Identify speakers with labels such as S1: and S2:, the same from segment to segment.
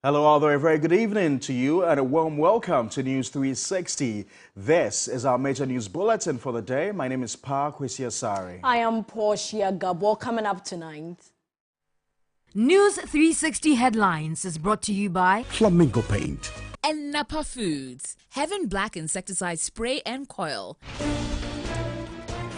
S1: Hello, all there. A very good evening to you and a warm welcome to News 360. This is our major news bulletin for the day. My name is Park Kwesi.
S2: I am Portia Gabo. Coming up tonight.
S3: News 360 Headlines is brought to you by
S4: Flamingo Paint
S5: and Napa Foods. Heaven Black Insecticide Spray and Coil.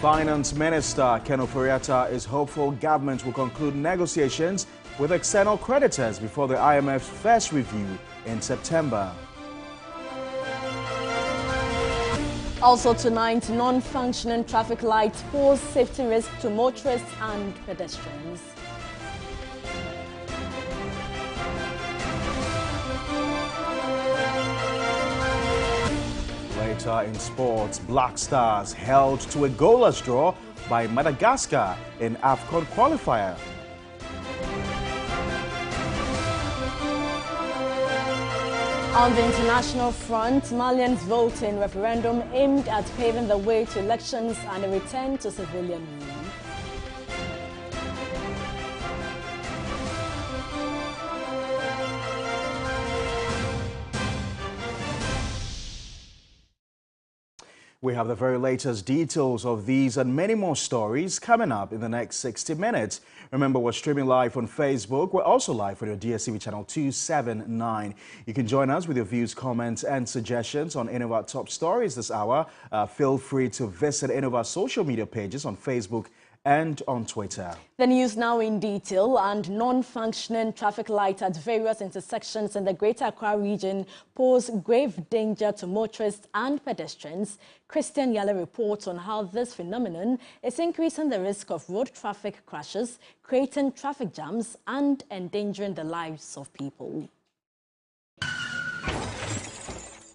S1: Finance Minister Ken Ofori-Atta is hopeful government will conclude negotiations with external creditors before the IMF's first review in September.
S2: Also tonight, non-functioning traffic lights pose safety risk to motorists and pedestrians.
S1: Later in sports, Black Stars held to a goalless draw by Madagascar in AFCON qualifier.
S2: On the international front, Malians vote in referendum aimed at paving the way to elections and a return to civilian rule.
S1: We have the very latest details of these and many more stories coming up in the next 60 minutes. Remember, we're streaming live on Facebook. We're also live on your DSTV channel 279. You can join us with your views, comments, and suggestions on any of our top stories this hour. Feel free to visit any of our social media pages on Facebook and on Twitter.
S2: The news now in detail. And non-functioning traffic lights at various intersections in the Greater Accra region pose grave danger to motorists and pedestrians. Christian Yale reports on how this phenomenon is increasing the risk of road traffic crashes, creating traffic jams and endangering the lives of people.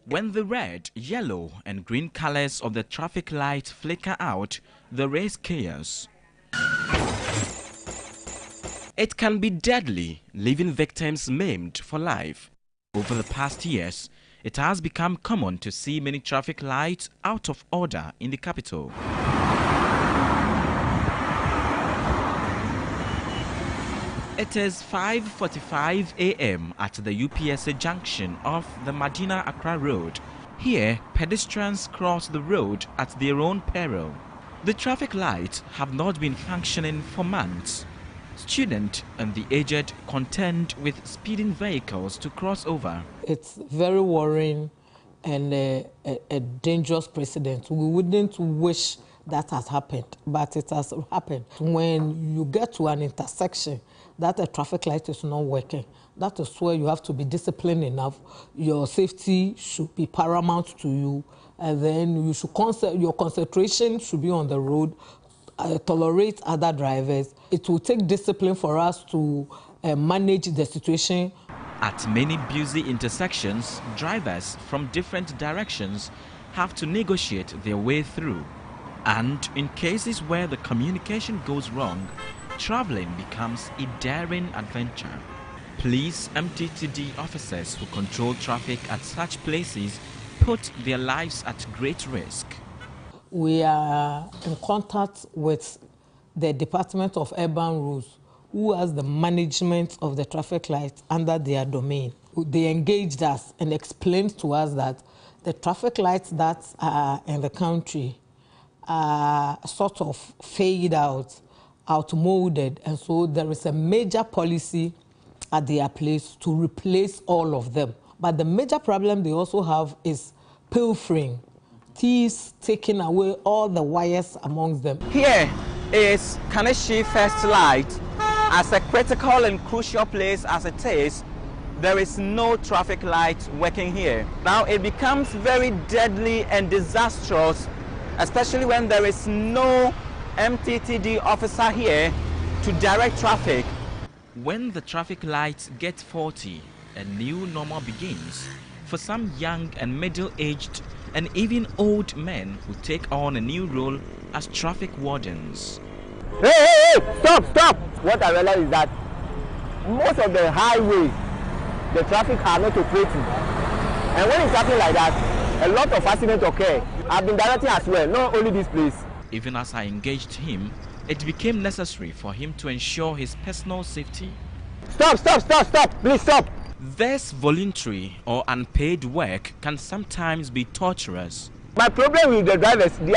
S6: When the red, yellow and green colors of the traffic light flicker out, there is chaos. It can be deadly, leaving victims maimed for life. Over the past years, it has become common to see many traffic lights out of order in the capital. It is 5:45 a.m. at the UPSA junction of the Medina Accra Road. Here, pedestrians cross the road at their own peril. The traffic lights have not been functioning for months. Students and the aged contend with speeding vehicles to cross over.
S7: It's very worrying and a dangerous precedent. We wouldn't wish that has happened, but it has happened. When you get to an intersection that a traffic light is not working, that is where you have to be disciplined enough. Your safety should be paramount to you, and then you should your concentration should be on the road. Tolerate other drivers. It will take discipline for us to manage the situation.
S6: At many busy intersections, drivers from different directions have to negotiate their way through. And in cases where the communication goes wrong, traveling becomes a daring adventure. Police MTTD officers who control traffic at such places put their lives at great risk.
S7: We are in contact with the Department of Urban Rules, who has the management of the traffic lights under their domain. They engaged us and explained to us that the traffic lights that are in the country are sort of fade out, outmoded, and so there is a major policy at their place to replace all of them. But the major problem they also have is pilfering. Thieves taking away all the wires amongst them.
S8: Here is Kaneshie First Light. As a critical and crucial place as it is, there is no traffic light working here. Now it becomes very deadly and disastrous, especially when there is no MTTD officer here to direct traffic.
S6: When the traffic lights get faulty, a new normal begins for some young and middle-aged and even old men who take on a new role as traffic wardens.
S9: Hey, stop! What I realize is that most of the highways, the traffic are not operating. And when it's happening like that, a lot of accidents occur. I've been directing as well, not only this place.
S6: Even as I engaged him, it became necessary for him to ensure his personal safety.
S9: Stop! Please stop!
S6: This voluntary or unpaid work can sometimes be torturous.
S9: My problem with the drivers, they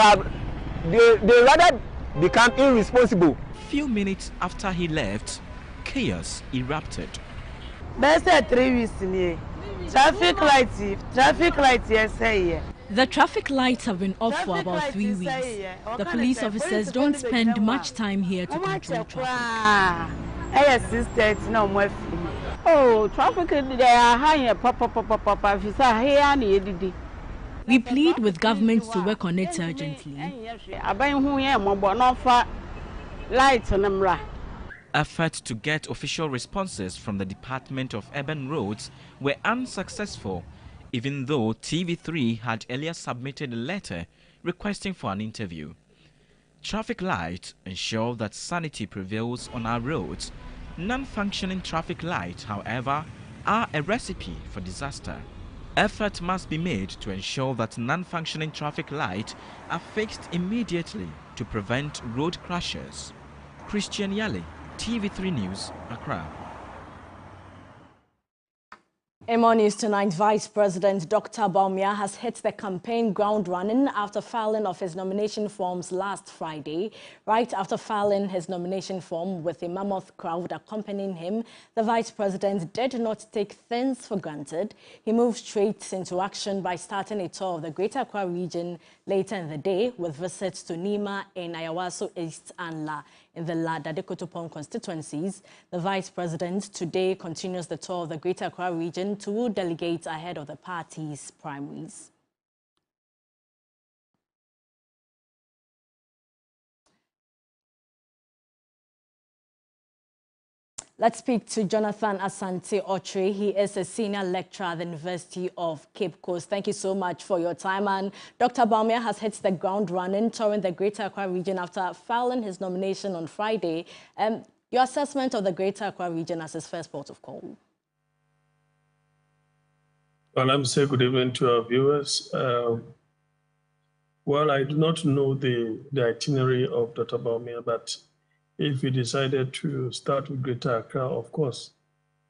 S9: rather become irresponsible.
S6: Few minutes after he left, chaos erupted.
S4: Best 3 weeks in traffic lights, yes, say.
S2: The traffic lights have been off for about 3 weeks. The police officers don't spend much time here to control traffic.
S4: Oh, traffic they are high, pop, here.
S2: We plead with governments to work on it urgently.
S6: Efforts to get official responses from the Department of Urban Roads were unsuccessful, even though TV3 had earlier submitted a letter requesting for an interview. Traffic lights ensure that sanity prevails on our roads. Non-functioning traffic lights, however, are a recipe for disaster. Effort must be made to ensure that non-functioning traffic lights are fixed immediately to prevent road crashes. Christian Yale, TV3 News, Accra.
S2: In more news tonight, Vice President Dr. Bawumia has hit the campaign ground running after filing of his nomination forms last Friday. Right after filing his nomination form with a mammoth crowd accompanying him, the Vice President did not take things for granted. He moved straight into action by starting a tour of the Greater Accra region later in the day with visits to Nima in Ayawaso East and La in the La Dadekotopon constituencies. The Vice President today continues the tour of the Greater Accra region to delegate ahead of the party's primaries. Let's speak to Jonathan Asante Otri. He is a senior lecturer at the University of Cape Coast. Thank you so much for your time. And Dr. Bawumia has hit the ground running, touring the Greater Accra region after filing his nomination on Friday. Your assessment of the Greater Accra region as his first port of call?
S10: Well, I'm saying good evening to our viewers. Well, I do not know the itinerary of Dr. Bawumia, but if he decided to start with Greater Accra, of course,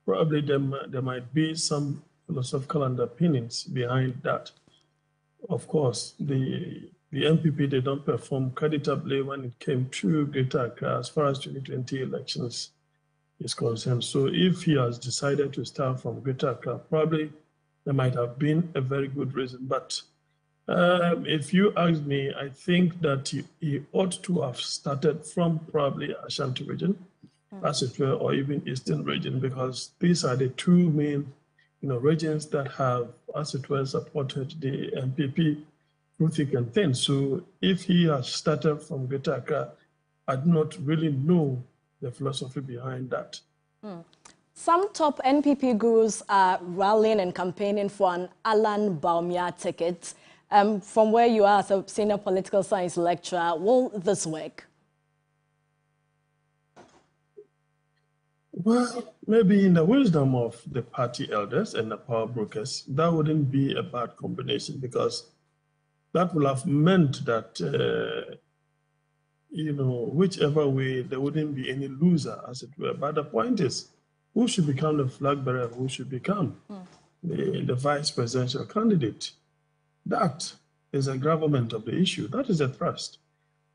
S10: probably there might be some philosophical underpinnings behind that. Of course, the NPP did not perform creditably when it came to Greater Accra as far as 2020 elections is concerned. So if he has decided to start from Greater Accra, probably there might have been a very good reason. But if you ask me, I think that he ought to have started from probably Ashanti region, as it were, or even Eastern region, because these are the two main regions that have, as it were, supported the NPP through thick and thin. So if he has started from Greater Accra, I do not really know the philosophy behind that.
S2: Some top NPP gurus are rallying and campaigning for an Alan Bawumia ticket. From where you are as a senior political science lecturer, will this work?
S10: Well, maybe in the wisdom of the party elders and the power brokers, that wouldn't be a bad combination, because that will have meant that, whichever way, there wouldn't be any loser, as it were. But the point is, who should become the flag bearer, who should become the vice presidential candidate? That is a gravamen of the issue. That is a thrust.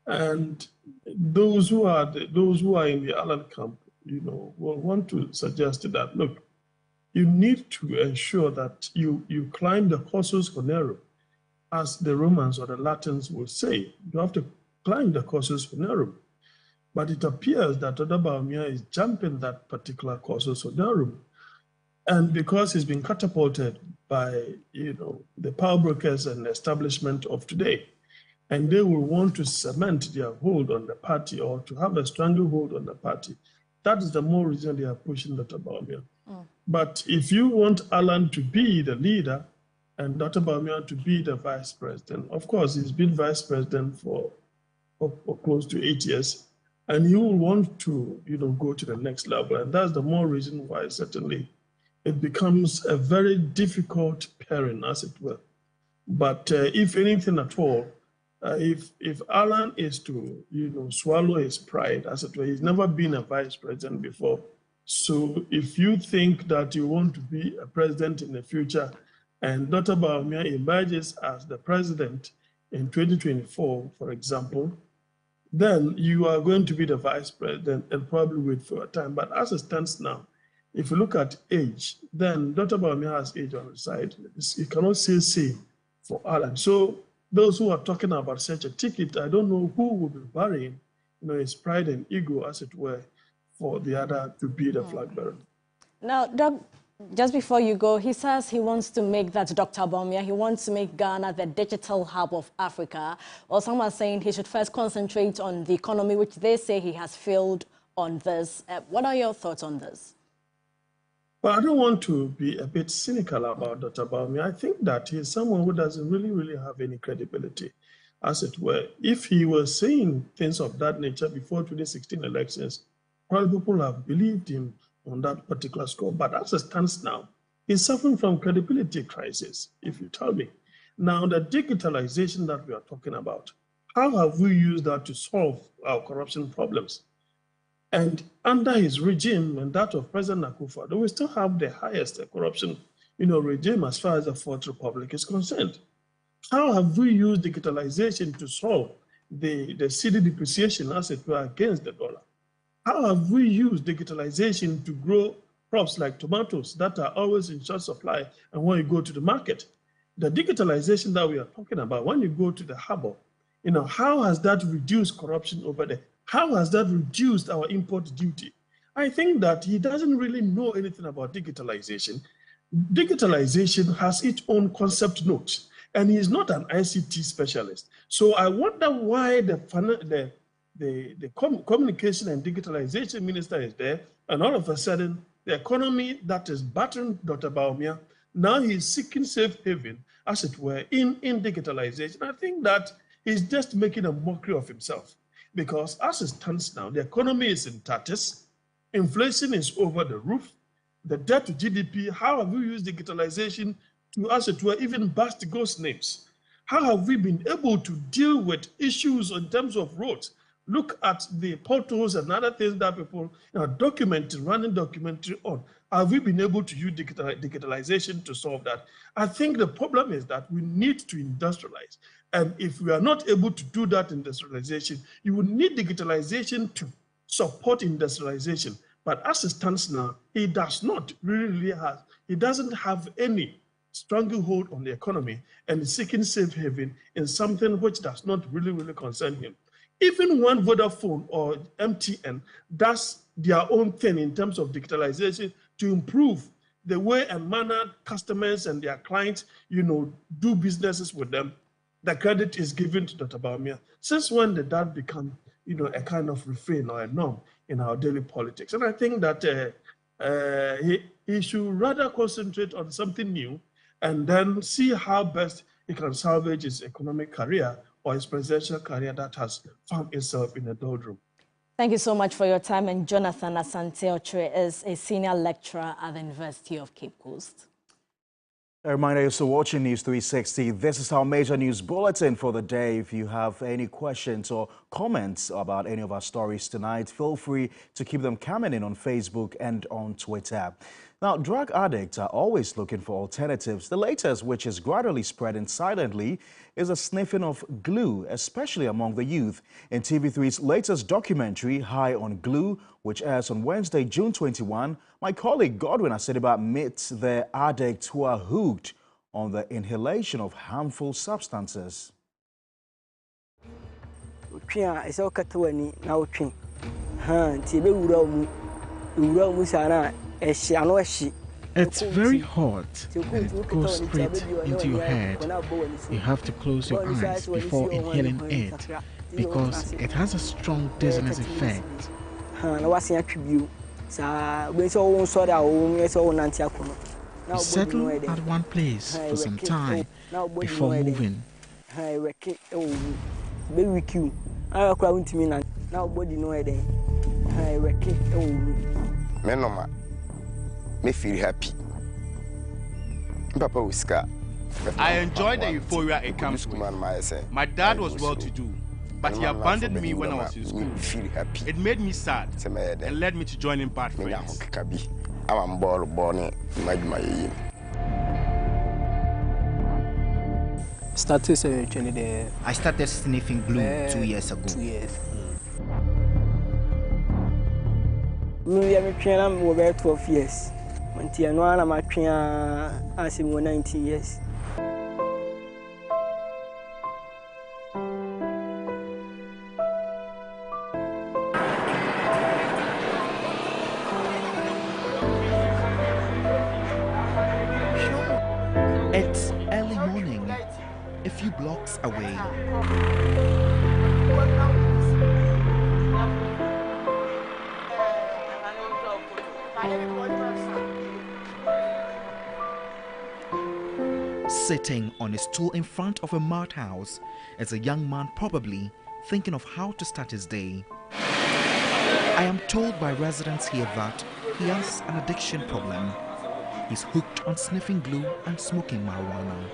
S10: And those who are in the Allen camp, will want to suggest that, look, you need to ensure that you climb the cursus honorum, as the Romans or the Latins would say. You have to climb the cursus honorum. But it appears that Dr. Bawumia is jumping that particular cursus honorum. And because he's been catapulted by, the power brokers and the establishment of today, and they will want to cement their hold on the party or to have a stronger hold on the party. That is the more reason they are pushing Dr. Bawumia. But if you want Alan to be the leader and Dr. Bawumia to be the vice president, of course, he's been vice president for close to 8 years, and he will want to, go to the next level. And that's the more reason why certainly it becomes a very difficult pairing, as it were. But if anything at all, if Alan is to, swallow his pride, as it were, he's never been a vice president before. So if you think that you want to be a president in the future and Dr. Bawumia emerges as the president in 2024, for example, then you are going to be the vice president and probably wait for a time. But as it stands now, if you look at age, then Dr. Bawumia has age on his side. You cannot say same for Alan. So those who are talking about such a ticket, I don't know who will be burying, his pride and ego, as it were, for the other to be the flag bearer. Now,
S2: Doc, just before you go, he says he wants to make that Dr. Bawumia, he wants to make Ghana the digital hub of Africa. Or some are saying he should first concentrate on the economy, which they say he has failed on this. What are your thoughts on this?
S10: Well, I don't want to be a bit cynical about Dr. Bawumia. I think that he's someone who doesn't really have any credibility, as it were. If he was saying things of that nature before 2016 elections, probably people have believed him on that particular score. But as it stands now, he's suffering from credibility crisis, if you tell me. Now, the digitalization that we are talking about, how have we used that to solve our corruption problems? And under his regime and that of President Akufo-Addo, we still have the highest corruption, regime as far as the Fourth Republic is concerned. How have we used digitalization to solve the cedi depreciation, as it were, against the dollar? How have we used digitalization to grow crops like tomatoes that are always in short supply and when you go to the market? The digitalization that we are talking about, when you go to the harbor, how has that reduced corruption over there? How has that reduced our import duty? I think that he doesn't really know anything about digitalization. Digitalization has its own concept notes, and he is not an ICT specialist. So I wonder why the communication and digitalization minister is there, and all of a sudden, the economy that is battering Dr. Bawumia, now he's seeking safe haven, as it were, in digitalization. I think that he's just making a mockery of himself. Because as it stands now, the economy is in tatters, inflation is over the roof, the debt to GDP, how have we used digitalization to, as it were, even bust ghost names? How have we been able to deal with issues in terms of roads? Look at the portals and other things that people are documenting, running documentary on. Have we been able to use digitalization to solve that? I think the problem is that we need to industrialize. And if we are not able to do that industrialization, you will need digitalization to support industrialization. But as it stands now, he does not really have, he doesn't have any stranglehold on the economy and is seeking safe haven in something which does not really concern him. Even when Vodafone or MTN does their own thing in terms of digitalization to improve the way and manner customers and their clients, do businesses with them, the credit is given to Dr. Bawumia. Since when did that become, a kind of refrain or a norm in our daily politics? And I think that he should rather concentrate on something new and then see how best he can salvage his economic career or his presidential career that has found itself in a doldrum.
S2: Thank you so much for your time. And Jonathan Asante-Okyere is a senior lecturer at the University of Cape Coast.
S1: A reminder, you're still watching News 360. This is our major news bulletin for the day. If you have any questions or comments about any of our stories tonight, feel free to keep them coming in on Facebook and on Twitter. Now, drug addicts are always looking for alternatives. The latest, which is gradually spreading silently, is a sniffing of glue, especially among the youth. In TV3's latest documentary, High on Glue, which airs on Wednesday, June 21, my colleague Godwin Asediba meets the addicts who are hooked on the inhalation of harmful substances.
S6: It's very hot and it goes straight into your head. You have to close your eyes before inhaling it because it has a strong dizziness effect. You settle at one place for some time before moving.
S11: Me feel happy. Papa Whisker.
S12: I enjoyed the euphoria it comes with. My dad was well to do. But he abandoned me when I was in school.
S11: Feel happy.
S12: It made me sad and led me to joining bad friends.
S13: I started sniffing glue 2 years ago.
S14: 2 years. Me am training over 12 years. Until now I'm training as 19 years.
S15: It's early morning, a few blocks away. Sitting on a stool in front of a mud house is a young man probably thinking of how to start his day. I am told by residents here that he has an addiction problem. He's hooked on sniffing glue and smoking marijuana.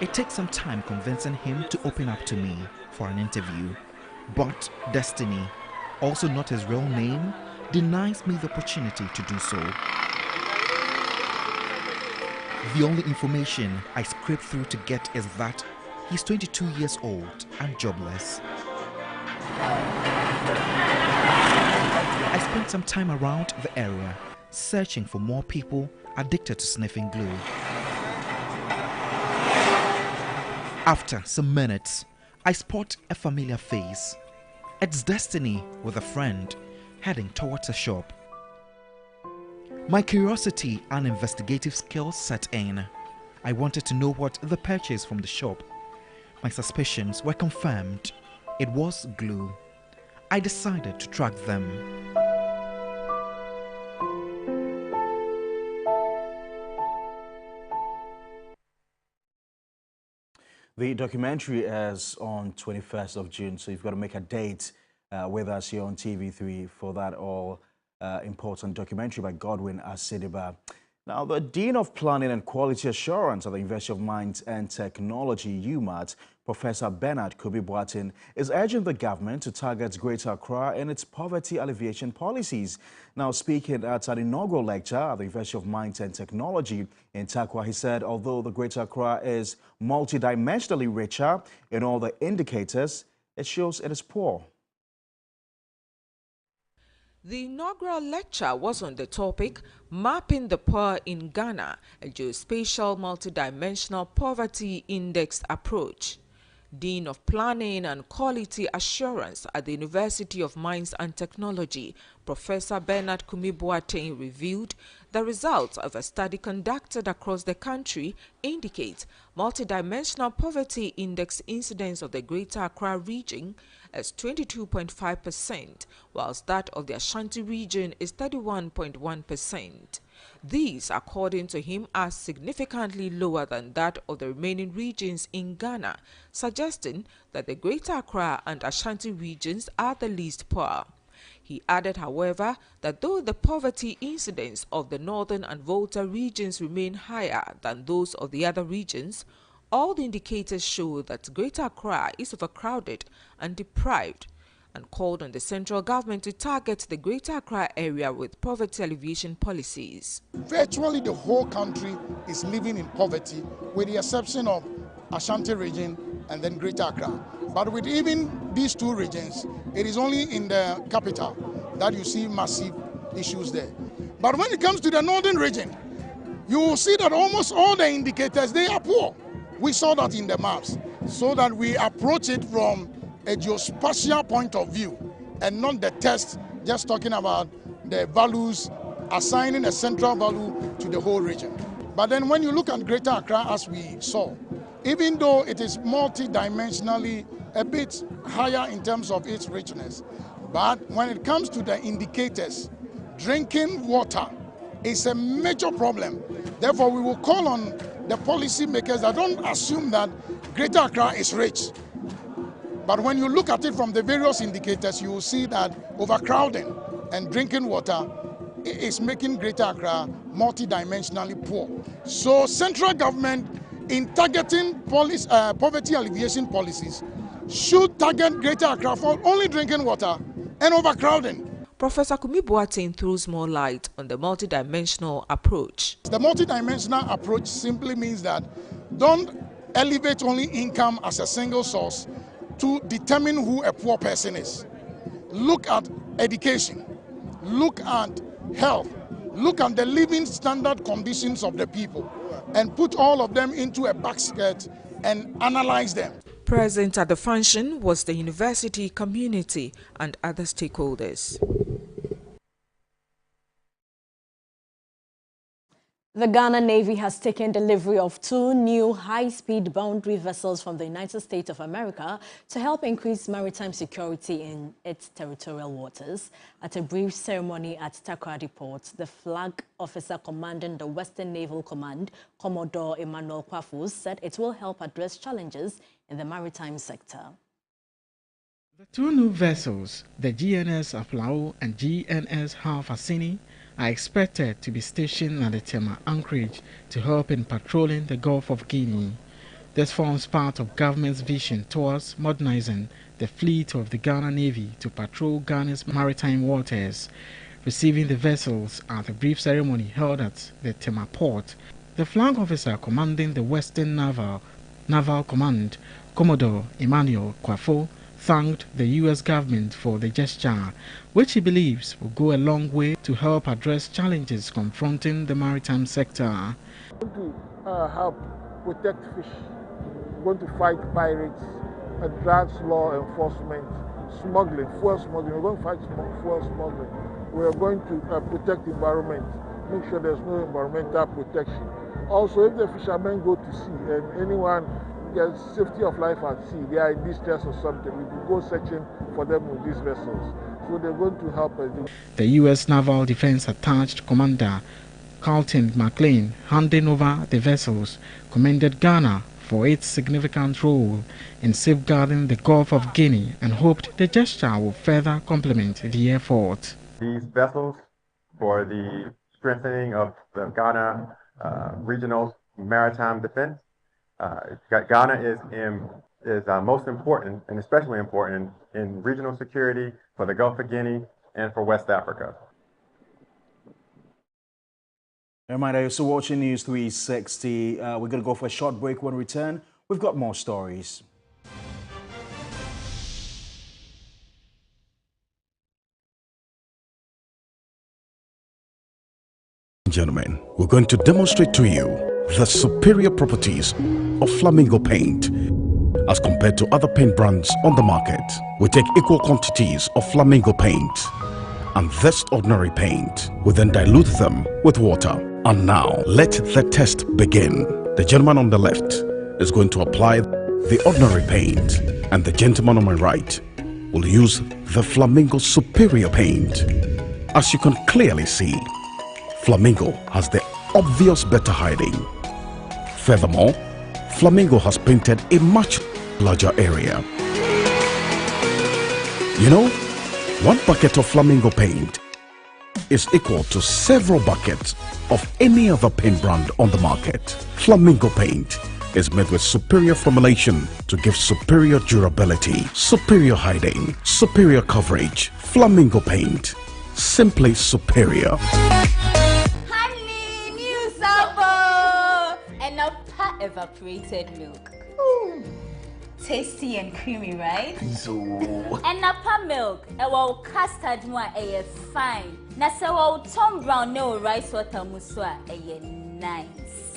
S15: It takes some time convincing him to open up to me for an interview. But Destiny, also not his real name, denies me the opportunity to do so. The only information I scraped through to get is that he's 22 years old and jobless. I spent some time around the area searching for more people addicted to sniffing glue. After some minutes, I spot a familiar face. It's Destiny with a friend heading towards a shop. My curiosity and investigative skills set in. I wanted to know what the purchase from the shop. My suspicions were confirmed. It was glue. I decided to track them.
S1: The documentary is on 21st of June, so you've got to make a date with us here on TV3 for that all-important documentary by Godwin Asediba. Now, the Dean of Planning and Quality Assurance at the University of Mines and Technology, UMAT, Professor Bernard Kubi-Boateng, is urging the government to target Greater Accra in its poverty alleviation policies. Now, speaking at an inaugural lecture at the University of Mines and Technology in Tarkwa, he said although the Greater Accra is multidimensionally richer in all the indicators, it shows it is poor.
S16: The inaugural lecture was on the topic Mapping the Poor in Ghana, a geospatial multidimensional poverty index approach. Dean of Planning and Quality Assurance at the University of Mines and Technology, Professor Bernard Kubi-Boateng, revealed the results of a study conducted across the country indicate multidimensional poverty index incidence of the Greater Accra region is 22.5%, whilst that of the Ashanti region is 31.1%. These, according to him, are significantly lower than that of the remaining regions in Ghana, suggesting that the Greater Accra and Ashanti regions are the least poor. He added, however, that though the poverty incidence of the Northern and Volta regions remain higher than those of the other regions, all the indicators show that Greater Accra is overcrowded and deprived, and called on the central government to target the Greater Accra area with poverty alleviation policies.
S17: Virtually the whole country is living in poverty, with the exception of Ashanti region and then Greater Accra. But with even these two regions, it is only in the capital that you see massive issues there. But when it comes to the northern region, you will see that almost all the indicators, they are poor. We saw that in the maps, so that we approach it from a geospatial point of view and not the test just talking about the values, assigning a central value to the whole region. But then when you look at Greater Accra, as we saw, even though it is multidimensionally a bit higher in terms of its richness, but when it comes to the indicators, drinking water is a major problem. Therefore, we will call on the policy makers that don't assume that Greater Accra is rich. But when you look at it from the various indicators, you will see that overcrowding and drinking water is making Greater Accra multidimensionally poor. So central government, in targeting poverty alleviation policies, should target Greater Accra for only drinking water and overcrowding.
S16: Professor Kumi Boateng throws more light on the multidimensional approach.
S17: The multidimensional approach simply means that don't elevate only income as a single source to determine who a poor person is. Look at education, look at health, look at the living standard conditions of the people, and put all of them into a basket and analyze them.
S16: Present at the function was the university community and other stakeholders.
S2: The Ghana Navy has taken delivery of 2 new high-speed boundary vessels from the United States of America to help increase maritime security in its territorial waters. At a brief ceremony at Takoradi Port, the flag officer commanding the Western Naval Command, Commodore Emmanuel Kwafu, said it will help address challenges in the maritime sector.
S18: The 2 new vessels, the GNS Aflao and GNS Hafasini, are expected to be stationed at the Tema anchorage to help in patrolling the Gulf of Guinea. This forms part of government's vision towards modernizing the fleet of the Ghana Navy to patrol Ghana's maritime waters. Receiving the vessels at a brief ceremony held at the Tema port, the flag officer commanding the Western Naval Command, Commodore Emmanuel Kwafu, thanked the U.S. government for the gesture, which he believes will go a long way to help address challenges confronting the maritime sector.
S19: We're going to help protect fish, we're going to fight pirates, drugs law enforcement, smuggling, fuel smuggling. We're going to fight fuel smuggling. We're going to protect the environment, make sure there's no environmental protection. Also, if the fishermen go to sea and anyone gets safety of life at sea, they are in distress or something, we will go searching for them with these vessels. So they're going to help us.
S18: The U.S. Naval Defense Attached Commander Carlton McLean, handing over the vessels, commended Ghana for its significant role in safeguarding the Gulf of Guinea and hoped the gesture will further complement the effort.
S20: These vessels for the strengthening of the Ghana regional maritime defense. Ghana is most important, and especially important in regional security for the Gulf of Guinea and for West Africa.
S1: Reminder, you're still watching News 360. We're going to go for a short break. When we return, we've got more stories.
S21: Gentlemen, we're going to demonstrate to you the superior properties of Flamingo paint. As compared to other paint brands on the market, we take equal quantities of Flamingo paint and this ordinary paint. We then dilute them with water. And now, let the test begin. The gentleman on the left is going to apply the ordinary paint, and the gentleman on my right will use the Flamingo superior paint. As you can clearly see, Flamingo has the obvious better hiding. Furthermore, Flamingo has painted a much larger area. You know, 1 bucket of Flamingo paint is equal to several buckets of any other paint brand on the market. Flamingo paint is made with superior formulation to give superior durability, superior hiding, superior coverage. Flamingo paint, simply superior.
S22: Honey, new supper and a pot evaporated milk. Tasty and creamy, right?
S23: So.
S22: And napa milk, custard one fine. Nasa Tom Brown no rice water muswa nice.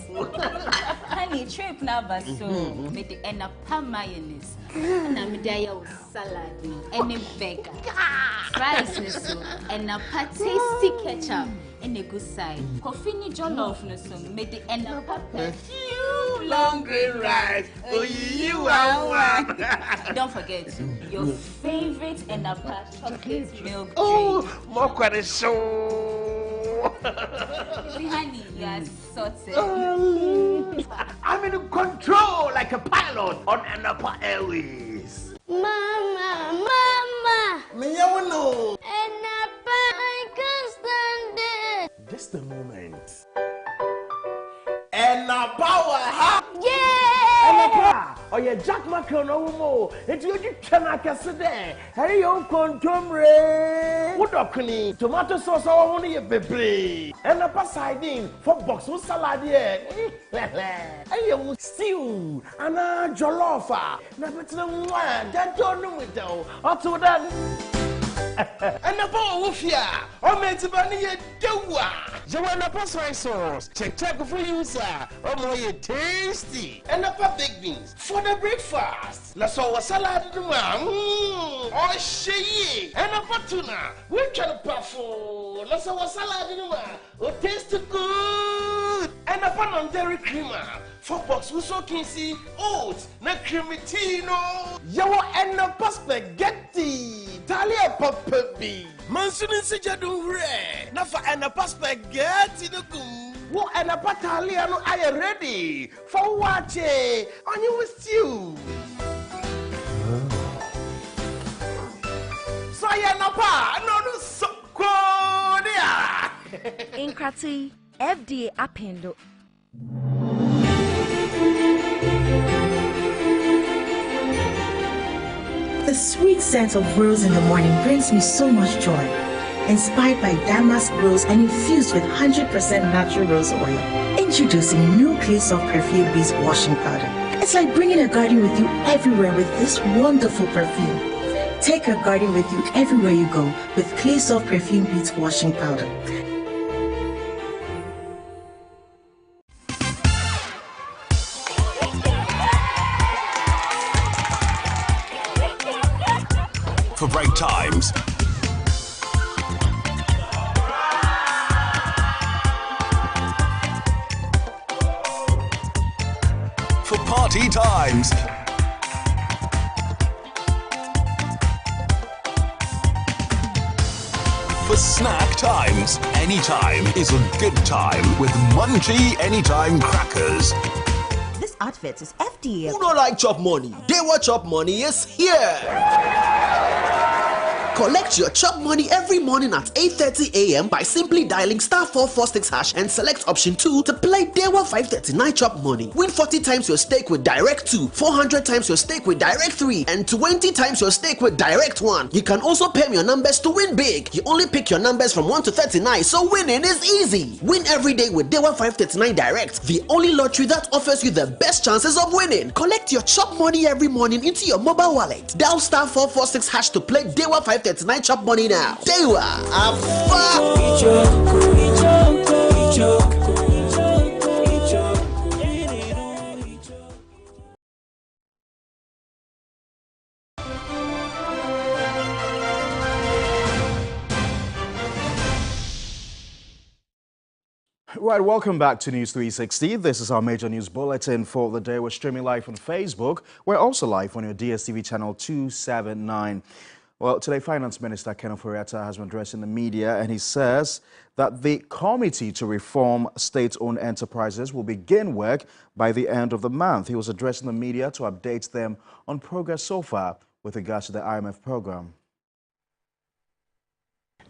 S22: Honey, trip never so. Made the napa mayonnaise. And I'm salad and a burger. Fries so and napa tasty ketchup. And a good side. Coffee jollof no so made the napa perfume
S23: long green rice. Oh, you are one.
S22: And don't forget your favorite napa chocolate milk drink.
S23: Oh, more quite so.
S22: Honey, you are sorted.
S23: I'm in control like a pilot on Napa Airways.
S22: Mama.
S23: Me know.
S22: Napa, I can't stand it.
S23: Just a moment. And now power, huh?
S22: Yeah!
S23: ɔyɛ jack mackerel no wo mo enti oji twena kɛse dɛ ɛyɛ yo kontomre wodɔkoni tomato sauce wo ho no yɛ bebre ɛna pa sardine for box wo salad yɛ ɛyɛ wo stew ana jollof na betre mwa dajo no mu daw ɔto dan ɛna pa wo fia ɔmɛti ba ne yɛ dewa Joanna soy sauce. Check for you, sir. Oh, my tasty. And a baked beans for the breakfast. Let's all salad in the man. Oh, she and a tuna. We can puffle. Let's all salad in the man. Oh, taste good. And a pan on dairy creamer. 4 box we so can see oats, na cremitino. Yawa and a spaghetti. Talia papabi. Mansunin sijadu re. Nafa and a spaghetti no gum. Wo and a pataliano I ready for watching on you with stew. So ya napa no so kodia.
S3: Inkrati FDA appendo.
S5: The sweet scent of rose in the morning brings me so much joy. Inspired by damask rose and infused with 100% natural rose oil. Introducing new Clay Soft Perfume Beast Washing Powder. It's like bringing a garden with you everywhere with this wonderful perfume. Take a garden with you everywhere you go with Clay Soft Perfume Beast Washing Powder.
S21: For break times, for party times, for snack times. Anytime is a good time with Munchie Anytime Crackers.
S7: This outfit is FDA.
S24: Who don't like chop money? They want chop money is here. Collect your chop money every morning at 8:30 a.m. by simply dialing *446# and select option 2 to play Dewa 539 chop money. Win 40 times your stake with Direct 2, 400 times your stake with Direct 3, and 20 times your stake with Direct 1. You can also pay your numbers to win big. You only pick your numbers from 1 to 39, so winning is easy. Win every day with Dewa 539 Direct, the only lottery that offers you the best chances of winning. Collect your chop money every morning into your mobile wallet. Dial *446# to play Dewa 539 chop money now. Dewa,
S1: Right, welcome back to News 360. This is our major news bulletin for the day. We're streaming live on Facebook. We're also live on your DSTV channel 279. Well, today, Finance Minister Ken Ofori-Atta has been addressing the media, and he says that the committee to reform state-owned enterprises will begin work by the end of the month. He was addressing the media to update them on progress so far with regards to the IMF program.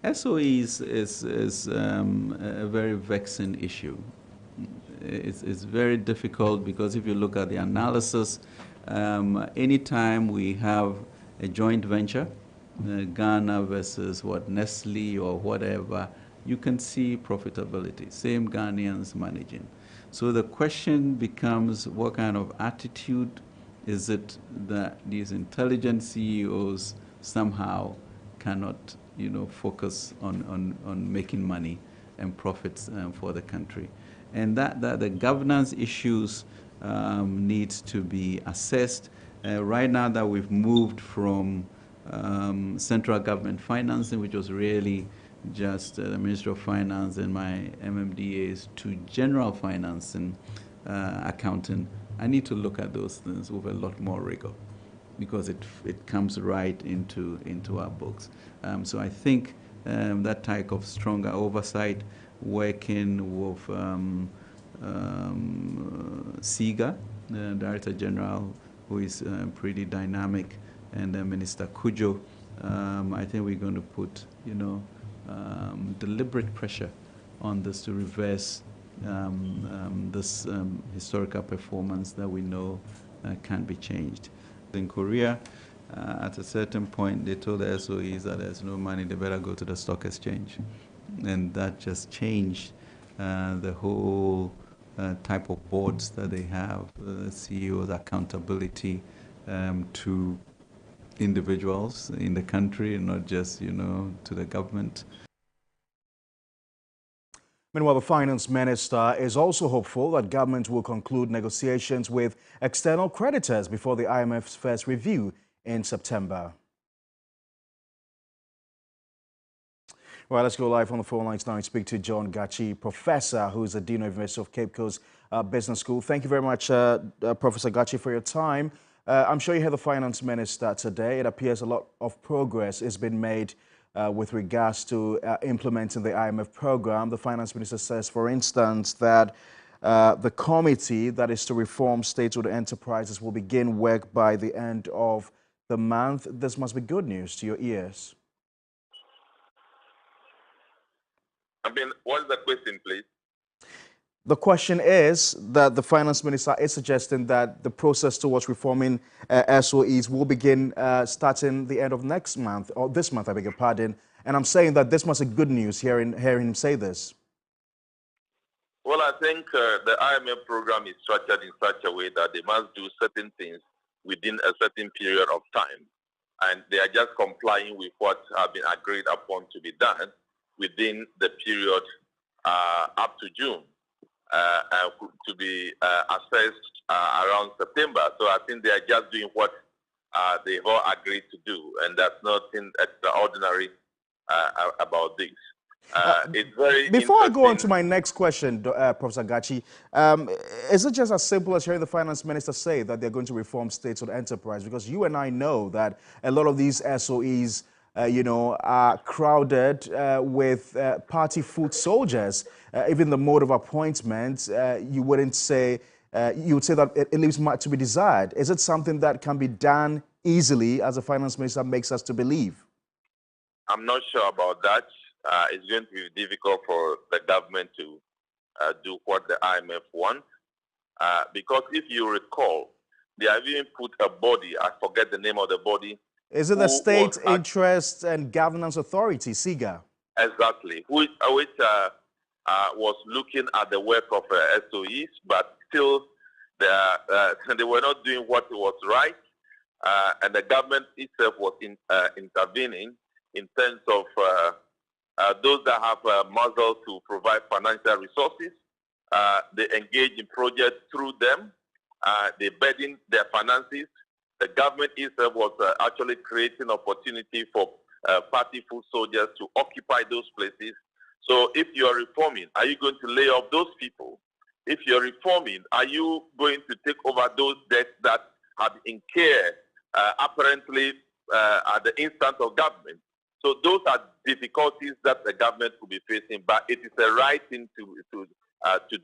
S25: SOEs is a very vexing issue. It's very difficult because if you look at the analysis, anytime we have a joint venture, Ghana versus Nestle or whatever, you can see profitability, same Ghanaians managing. So the question becomes, what kind of attitude is it that these intelligent CEOs somehow cannot focus on making money and profits for the country? And that the governance issues need to be assessed. Right now that we've moved from central government financing, which was really just the Ministry of Finance and my MMDAs, to general financing, accounting, I need to look at those things with a lot more rigor, because it comes right into our books. So I think that type of stronger oversight, working with SIGA, the Director General, who is pretty dynamic, and Minister Kujo, I think we're going to put deliberate pressure on this to reverse this historical performance that we know can be changed. In Korea, at a certain point, they told the SOEs that there's no money, they better go to the stock exchange. And that just changed the whole type of boards that they have, CEOs, accountability to individuals in the country, not just, to the government.
S1: Meanwhile, the finance minister is also hopeful that government will conclude negotiations with external creditors before the IMF's first review in September. Well, let's go live on the phone lines now and speak to John Gachi, professor who is the Dean of University of Cape Coast Business School. Thank you very much, Professor Gachi, for your time. I'm sure you heard the finance minister today. It appears a lot of progress has been made with regards to implementing the IMF program. The finance minister says, for instance, that the committee that is to reform state-owned enterprises will begin work by the end of the month. This must be good news to your ears.
S4: What is the question, please?
S1: The question is that the finance minister is suggesting that the process towards reforming SOEs will begin starting the end of next month, or this month, I beg your pardon. And I'm saying that this must be good news, hearing him say this.
S4: Well, I think the IMF program is structured in such a way that they must do certain things within a certain period of time. And they are just complying with what has been agreed upon to be done within the period up to June. To be assessed around September. So I think they are just doing what they all agreed to do, and there's nothing extraordinary about this. It's very
S1: Before I go on to my next question, Professor Gachi, is it just as simple as hearing the finance minister say that they're going to reform state-owned enterprise? Because you and I know that a lot of these SOEs are crowded with party foot soldiers. Even the mode of appointment, you would say that it leaves much to be desired. Is it something that can be done easily, as the finance minister makes us to believe?
S4: I'm not sure about that. It's going to be difficult for the government to do what the IMF wants. Because if you recall, they have even put a body, I forget the name of the body.
S1: Is it the State Interest and Governance Authority, SIGA?
S4: Exactly, which was looking at the work of SOEs, but still they were not doing what was right, and the government itself was intervening in terms of those that have muscle to provide financial resources. They engage in projects through them. They burden their finances. The government itself was actually creating opportunity for party foot soldiers to occupy those places. So if you are reforming, are you going to lay off those people? If you're reforming, are you going to take over those debts that have incurred apparently at the instance of government? So those are difficulties that the government will be facing, but it is the right thing to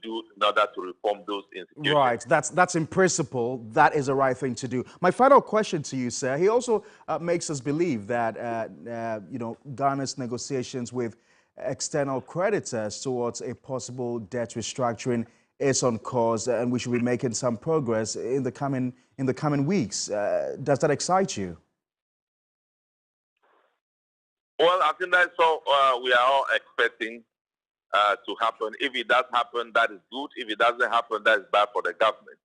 S4: do in order to reform those institutions.
S1: Right, that's in principle, that is the right thing to do. My final question to you, sir, he also makes us believe that, Ghana's negotiations with external creditors towards a possible debt restructuring is on course, and we should be making some progress in the coming weeks. Does that excite you?
S4: Well, I think that's all we are all expecting to happen. If it does happen, that is good. If it doesn't happen, that is bad for the government.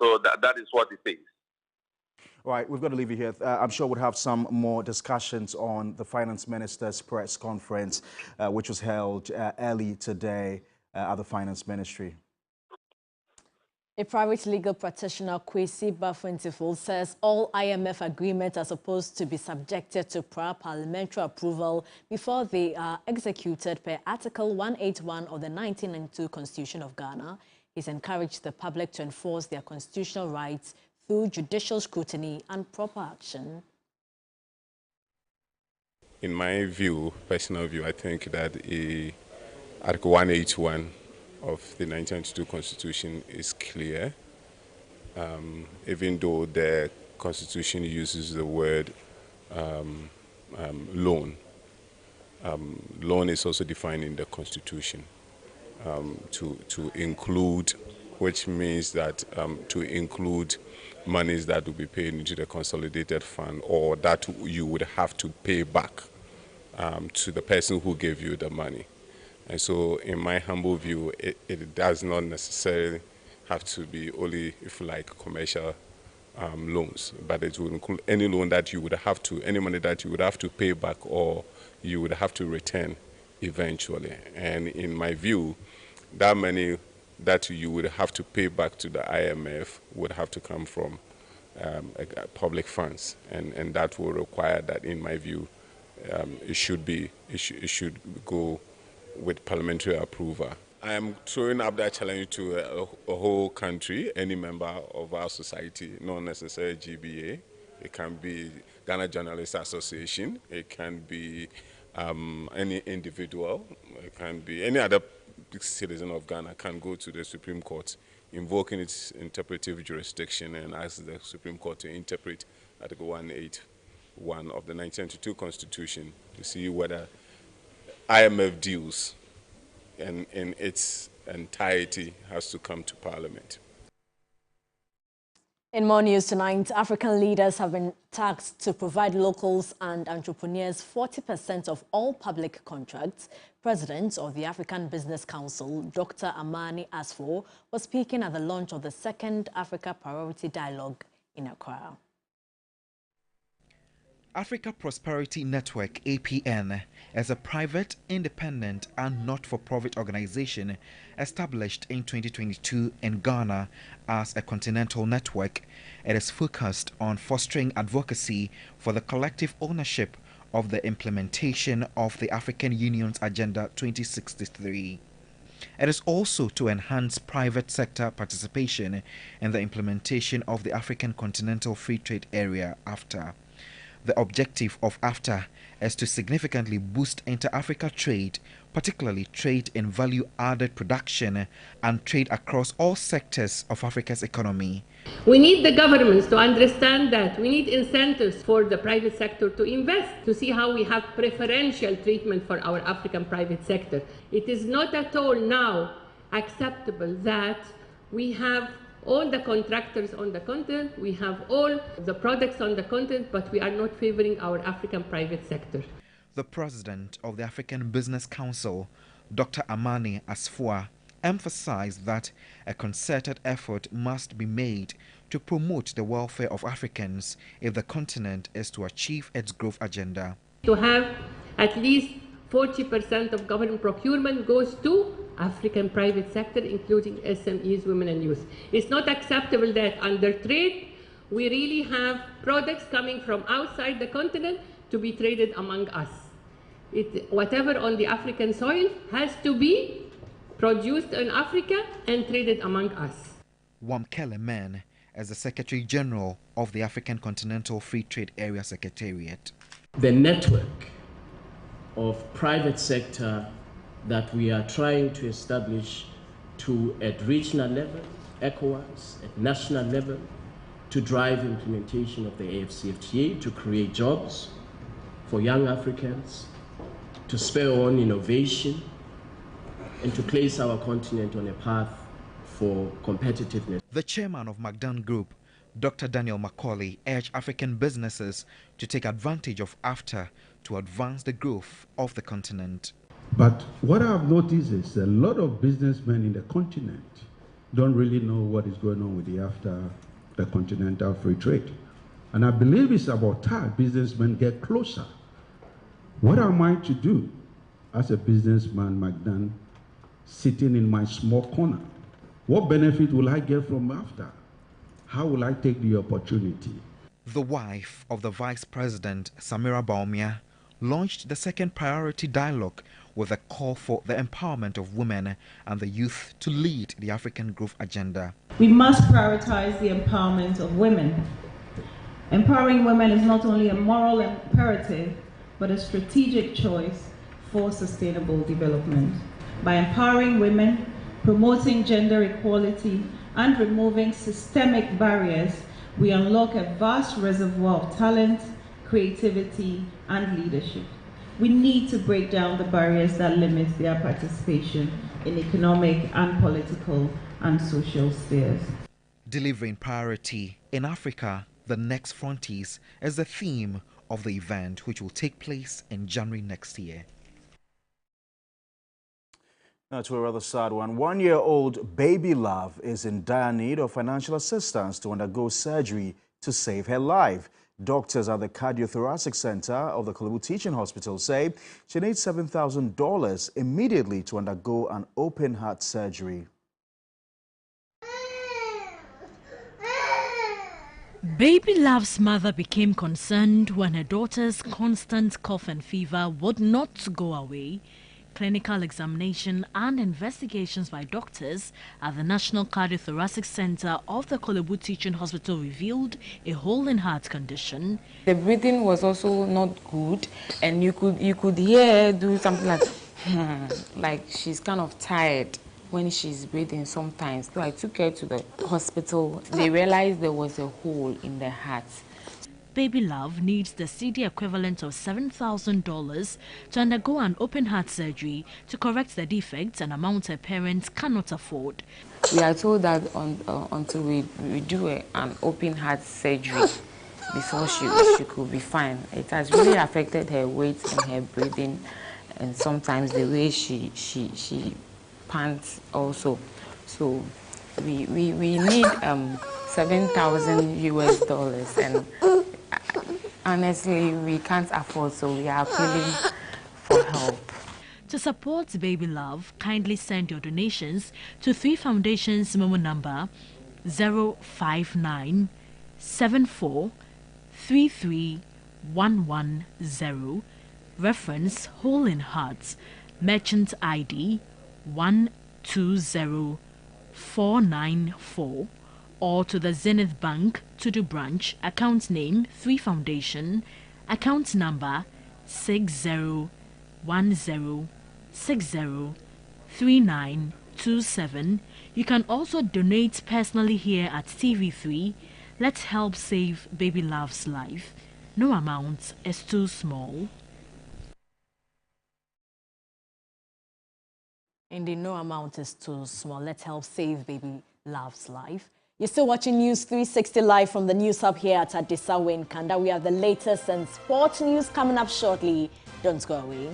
S4: So that is what it is.
S1: All right, we've got to leave you here. I'm sure we'll have some more discussions on the finance minister's press conference, which was held early today at the finance ministry.
S2: A private legal practitioner, Kwesi Bafuntiful, says all IMF agreements are supposed to be subjected to prior parliamentary approval before they are executed per Article 181 of the 1992 Constitution of Ghana. He's encouraged the public to enforce their constitutional rights through judicial scrutiny and proper action.
S6: In my view, personal view, I think that Article 181 of the 1992 Constitution is clear, even though the Constitution uses the word loan. Loan is also defined in the Constitution to include which means that to include monies that will be paid into the consolidated fund or that you would have to pay back to the person who gave you the money. And so in my humble view, it does not necessarily have to be only, if you like, commercial loans, but it will include any loan that you would have to, any money that you would have to pay back or you would have to return eventually. And in my view, that money that you would have to pay back to the IMF would have to come from public funds, and that will require that, in my view, it should go with parliamentary approval. I am throwing up that challenge to a whole country, any member of our society, not necessarily GBA. It can be Ghana Journalists Association. It can be any individual. It can be any other citizen of Ghana can go to the Supreme Court, invoking its interpretive jurisdiction, and ask the Supreme Court to interpret Article 181 of the 1992 Constitution to see whether IMF deals and in its entirety has to come to Parliament.
S2: In more news tonight, African leaders have been tasked to provide locals and entrepreneurs 40% of all public contracts. President of the African Business Council, Dr. Amani Asfour, was speaking at the launch of the second Africa Priority Dialogue in Accra.
S15: Africa Prosperity Network, APN, is a private, independent and not-for-profit organization established in 2022 in Ghana as a continental network. It is focused on fostering advocacy for the collective ownership of the implementation of the African Union's Agenda 2063. It is also to enhance private sector participation in the implementation of the African Continental Free Trade Area, AfTA. The objective of AfTA is to significantly boost inter-Africa trade, particularly trade in value-added production and trade across all sectors of Africa's economy.
S8: We need the governments to understand that we need incentives for the private sector to invest, to see how we have preferential treatment for our African private sector. It is not at all now acceptable that we have all the contractors on the continent, we have all the products on the continent, but we are not favoring our African private sector.
S15: The president of the African Business Council, Dr. Amani Asfour, emphasized that a concerted effort must be made to promote the welfare of Africans if the continent is to achieve its growth agenda.
S8: To have at least 40% of government procurement goes to African private sector, including SMEs, women and youth. It's not acceptable that under trade, we really have products coming from outside the continent to be traded among us. Whatever on the African soil has to be produced in Africa and traded among us.
S15: Wamkele Men is the Secretary General of the African Continental Free Trade Area Secretariat.
S9: The network of private sector that we are trying to establish at regional level, ECOWAS, at national level, to drive implementation of the AfCFTA, to create jobs for young Africans, to spur on innovation, and to place our continent on a path for competitiveness.
S15: The chairman of McDonald Group, Dr. Daniel Macaulay, urged African businesses to take advantage of AfTA to advance the growth of the continent.
S10: But what I've noticed is a lot of businessmen in the continent don't really know what is going on with the AfTA, the Continental Free Trade. And I believe it's about time businessmen get closer. What am I to do as a businessman, McDonald, sitting in my small corner? What benefit will I get from AfTA? How will I take the opportunity?
S15: The wife of the Vice President, Samira Bawumia, launched the second priority dialogue with a call for the empowerment of women and the youth to lead the African growth agenda.
S11: We must prioritize the empowerment of women. Empowering women is not only a moral imperative, but a strategic choice for sustainable development. By empowering women, promoting gender equality, and removing systemic barriers, we unlock a vast reservoir of talent, creativity, and leadership. We need to break down the barriers that limit their participation in economic and political and social spheres.
S15: Delivering priority in Africa, the next frontiers is the theme of the event, which will take place in January next year.
S1: Now to a rather sad one. 1-year-old baby Love is in dire need of financial assistance to undergo surgery to save her life. Doctors at the Cardiothoracic Center of the Korle Bu Teaching Hospital say she needs $7,000 immediately to undergo an open heart surgery.
S12: Baby Love's mother became concerned when her daughter's constant cough and fever would not go away. Clinical examination and investigations by doctors at the National Cardiothoracic Center of the Korle Bu Teaching Hospital revealed a hole in heart condition.
S13: The breathing was also not good, and you could hear her do something like she's kind of tired when she's breathing sometimes. So I took her to the hospital. They realized there was a hole in the heart.
S12: Baby Love needs the CD equivalent of $7,000 to undergo an open heart surgery to correct the defects, an amount her parents cannot afford.
S13: We are told that until we do an open heart surgery before she could be fine. It has really affected her weight and her breathing, and sometimes the way she pants also. So we need $7,000 and honestly we can't afford, so we are appealing for help.
S12: To support Baby Love, kindly send your donations to 3 Foundation's memo number 059 74 33 110, reference Hole in Hearts, merchant ID 120494, or to the Zenith Bank Tudu branch, account name 3 Foundation, account number 6010603927. You can also donate personally here at TV3. Let's help save Baby Love's life. No amount is too small.
S2: Indeed, no amount is too small. Let's help save Baby Love's life. You're still watching News 360 live from the News Hub here at Adisawe in Kanda. We have the latest and sports news coming up shortly. Don't go away.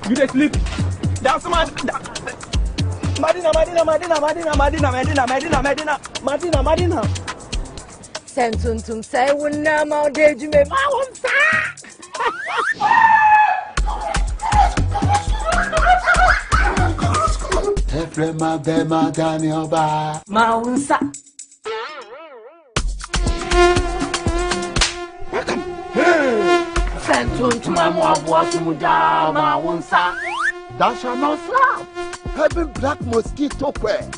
S23: You just sleep. That's Madina.
S3: Sentuntum say wuna ma deju me ma wonsa.
S23: Efrema bema dani oba.
S3: Ma wonsa. Sentuntum ma muda ma wonsa.
S19: That shall not slap. Having black mosquito quail.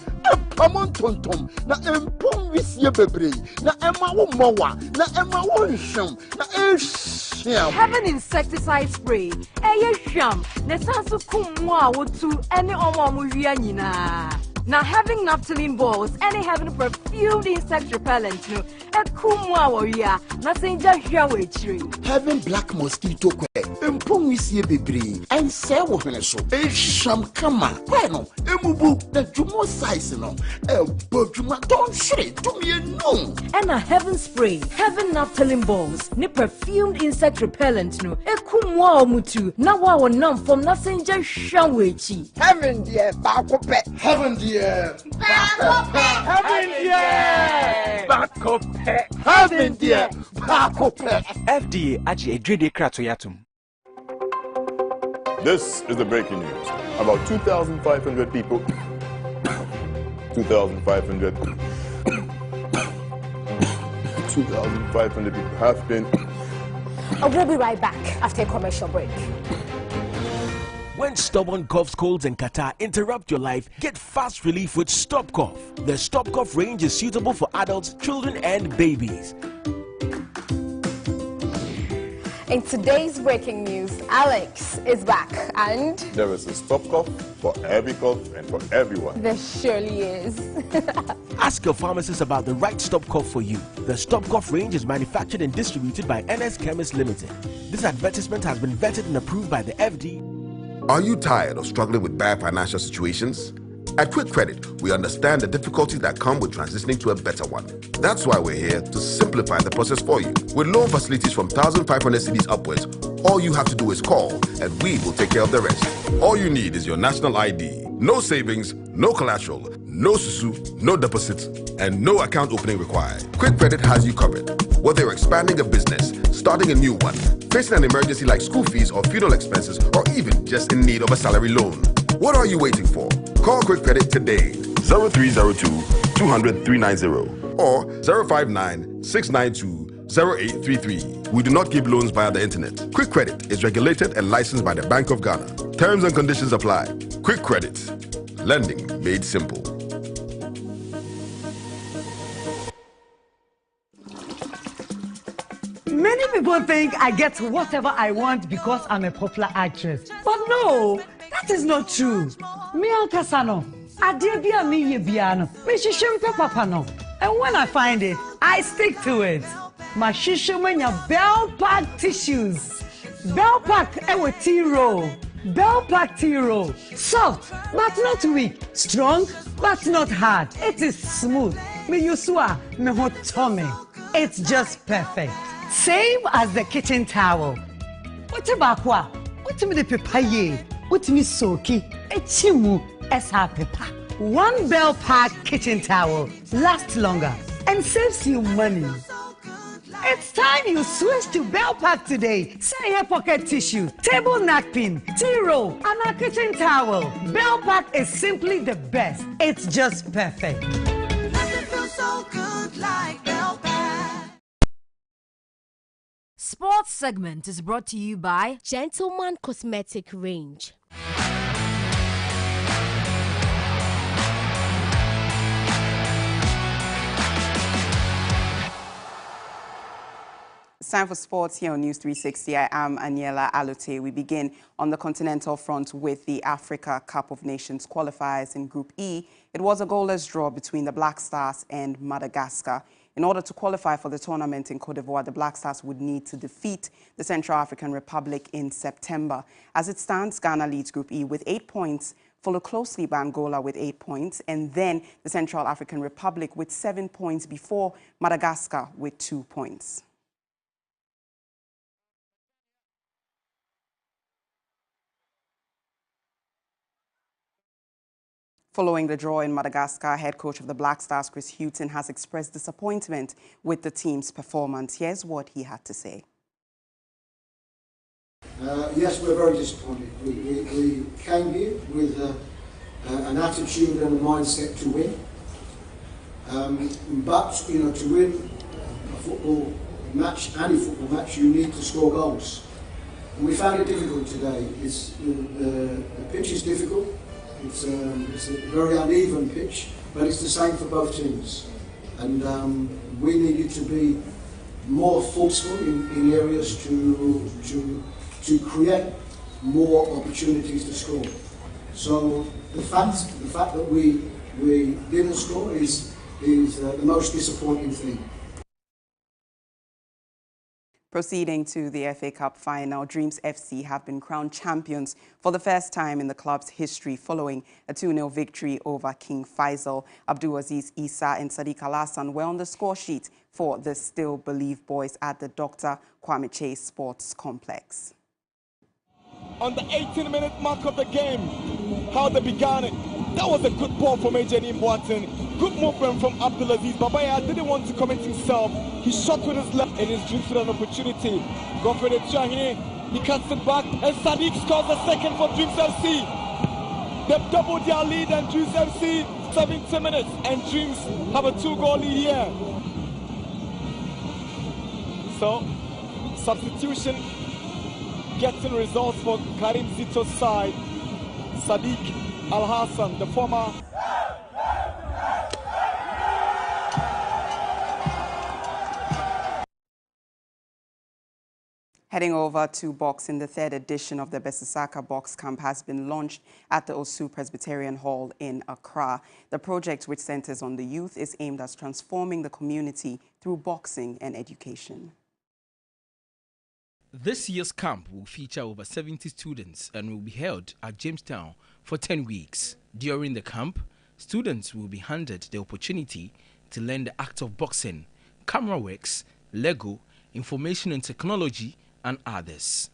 S19: Pamon tontom na empom wisie bebre na ema wo mowa na ema wo nhwem na ehwam.
S3: Having insecticide spray ehwam na sanso kum a wotu ene omo wia nyina. Now having naphthalene balls and having perfumed insect repellent no ekumwa warrior na senja hwa wechiri.
S19: Having black mosquito quail empom wisie bebre and say wo hene so ehwam kama kweno emubu na jumo size no bojuma don't shit to me no.
S3: And a heaven spray having naphthalene balls ni perfumed insect repellent no ekumwa omutu na wa wonam from na senja hwa wechi.
S19: Heaven dear bakope. Heaven dear
S23: FDA aji edrede krato yatum.
S14: This is the breaking news. About 2,500 people 2,500 people have been.
S3: We'll be right back after a commercial break.
S23: When stubborn coughs, colds, and catarrh interrupt your life, get fast relief with Stop Cough. The Stop Cough range is suitable for adults, children, and babies.
S16: In today's breaking news, Alex is back and
S14: there is a stop cough for every cough and for everyone.
S16: there surely is.
S23: Ask your pharmacist about the right stop cough for you. The stop cough range is manufactured and distributed by NS Chemist Limited. This advertisement has been vetted and approved by the FD.
S17: Are you tired of struggling with bad financial situations? At Quick Credit, we understand the difficulties that come with transitioning to a better one. That's why we're here to simplify the process for you. With loan facilities from 1,500 cedis upwards, all you have to do is call and we will take care of the rest. All you need is your national ID. No savings, no collateral, no susu, no deposits, and no account opening required. Quick Credit has you covered. Whether you're expanding a business, starting a new one, facing an emergency like school fees or funeral expenses, or even just in need of a salary loan. What are you waiting for? Call Quick Credit today.
S14: 0302 200 390
S17: or 059 692 0833. We do not give loans via the internet. Quick Credit is regulated and licensed by the Bank of Ghana. Terms and conditions apply. Quick Credit. Lending made simple.
S18: Many people think I get whatever I want because I'm a popular actress. But no, that is not true. Me Alcasano, Adebia mi yebiano, me shishimpe papano. And when I find it, I stick to it. My shishimenya Bell Pack tissues. Bell Pack ewe tea roll. Bell Pack tea roll. Soft, but not weak. Strong, but not hard. It is smooth. Me yusua, me hotome. It's just perfect. Same as the kitchen towel. What about what? What me the papaye? What me soaki? Echimu esa pepa. One Bell Pack kitchen towel lasts longer and saves you money. It's time you switch to Bell Pack today. Say your pocket tissue, table napkin, tea roll, and a kitchen towel. Bell Pack is simply the best. It's just perfect.
S20: Nothing feels so good like Bell Pack.
S3: Sports segment is brought to you by
S2: Gentleman Cosmetic Range.
S22: It's time for sports here on News 360. I am Aniela Alote. We begin on the continental front with the Africa Cup of Nations qualifiers in Group E. It was a goalless draw between the Black Stars and Madagascar. In order to qualify for the tournament in Cote d'Ivoire, the Black Stars would need to defeat the Central African Republic in September. As it stands, Ghana leads Group E with 8 points, followed closely by Angola with 8 points, and then the Central African Republic with 7 points before Madagascar with 2 points. Following the draw in Madagascar, head coach of the Black Stars, Chris Hughton, has expressed disappointment with the team's performance. Here's what he had to say.
S26: Yes, we're very disappointed. We came here with an attitude and a mindset to win. But, you know, to win a football match, any football match, you need to score goals. And we found it difficult today. The pitch is difficult. It's a very uneven pitch, but it's the same for both teams. And we needed to be more forceful in areas to create more opportunities to score. So the fact that we didn't score is the most disappointing thing.
S22: Proceeding to the FA Cup final, Dreams FC have been crowned champions for the first time in the club's history following a 2-0 victory over King Faisal. Abdulaziz Issa and Sadiq Alassane were on the score sheet for the Still Believe boys at the Dr. Kwame Chase Sports Complex.
S27: On the 18-minute mark of the game, how they began it. That was a good ball from Ejeni Boateng. Good movement from Abdulaziz. Babaya didn't want to commit himself. He shot with his left and his Dreams had an opportunity. Godfrey Chahine, he cuts it back and Sadiq scores the second for Dreams FC. They've doubled their lead and Dreams FC 70 minutes and Dreams have a 2-goal lead here. So, substitution getting results for Karim Zito's side. Sadiq Al-Hassan, the former
S22: Heading over to boxing, the third edition of the Besisaka Box Camp has been launched at the Osu Presbyterian Hall in Accra. The project, which centers on the youth, is aimed at transforming the community through boxing and education.
S4: This year's camp will feature over 70 students and will be held at Jamestown for 10 weeks. During the camp, students will be handed the opportunity to learn the act of boxing, camera works, Lego, information and technology, and others.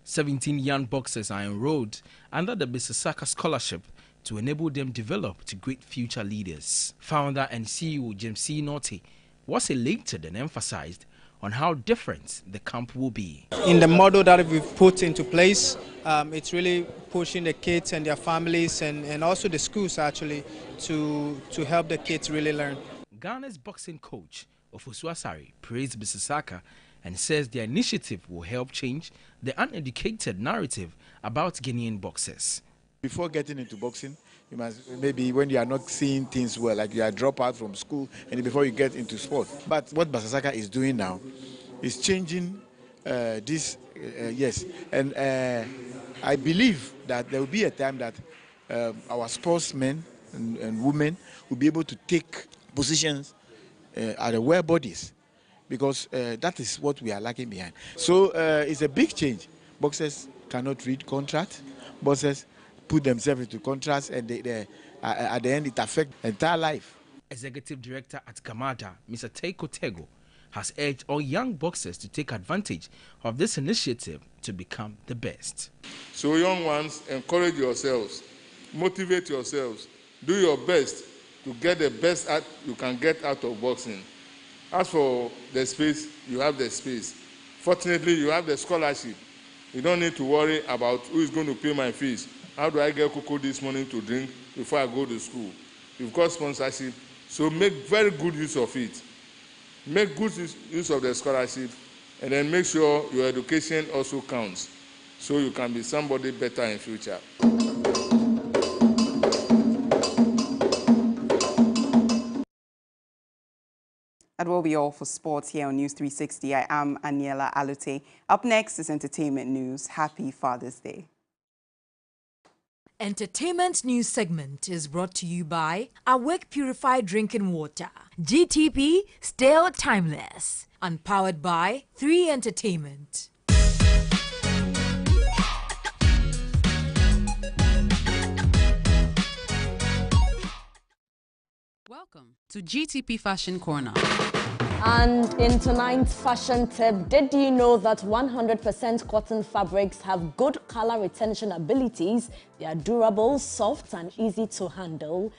S4: 17 young boxers are enrolled under the Besisaka Scholarship to enable them develop to great future leaders. Founder and CEO James C. Norty was elated and emphasized on how different the camp will be.
S5: In the model that we've put into place, it's really pushing the kids and their families and also the schools actually to help the kids really learn.
S4: Ghana's boxing coach Ofosu Asare praised Besisaka and says their initiative will help change the uneducated narrative about Ghanaian boxers.
S6: Before getting into boxing, you must maybe when you are not seeing things well, like you are drop out from school and before you get into sport. But what Besisaka is doing now is changing this, yes. And I believe that there will be a time that our sportsmen and women will be able to take positions at the world bodies, because that is what we are lacking behind. So it's a big change. Boxers cannot read contract. Boxers put themselves into contracts, and at the end it affects entire life.
S4: Executive Director at Kamada, Mr. Teiko Tego, has urged all young boxers to take advantage of this initiative to become the best.
S7: So young ones, encourage yourselves, motivate yourselves, do your best to get the best you can get out of boxing. As for the space, you have the space. Fortunately, you have the scholarship. You don't need to worry about who is going to pay my fees. How do I get cocoa this morning to drink before I go to school? You've got sponsorship, so make very good use of it. Make good use of the scholarship, and then make sure your education also counts, so you can be somebody better in future.
S22: That will be all for sports here on News 360. I am Aniela Alute. Up next is entertainment news. Happy Father's Day.
S3: Entertainment news segment is brought to you by Awake Purified Drinking Water, GTP Still Timeless, and powered by 3 Entertainment.
S21: Welcome to GTP Fashion Corner.
S2: And in tonight's fashion tip, did you know that 100% cotton fabrics have good color retention abilities? They are durable, soft, and easy to handle.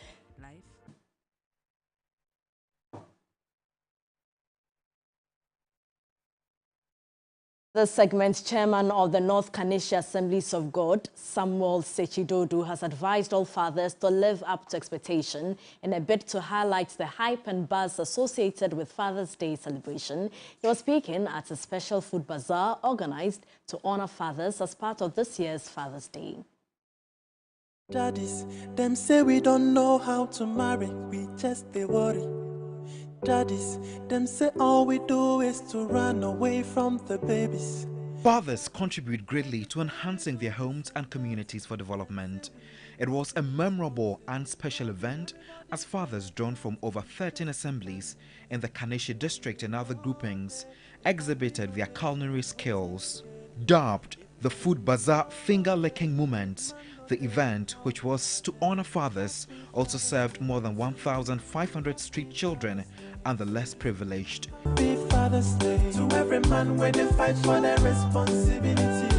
S2: The segment chairman of the North Kaneshie Assemblies of God, Samuel Sechidodu, has advised all fathers to live up to expectation in a bid to highlight the hype and buzz associated with Father's Day celebration. He was speaking at a special food bazaar organized to honor fathers as part of this year's Father's Day.
S24: Daddies, them say we don't know how to marry, we just they worry. Daddies, them say all we do is to run away from the babies.
S15: Fathers contribute greatly to enhancing their homes and communities for development. It was a memorable and special event as fathers drawn from over 13 assemblies in the Kaneshie district and other groupings exhibited their culinary skills. Dubbed the Food Bazaar Finger-Licking Moments, the event, which was to honor fathers, also served more than 1,500 street children and the less privileged.
S24: Happy Father's Day to every man when they fight for their responsibility.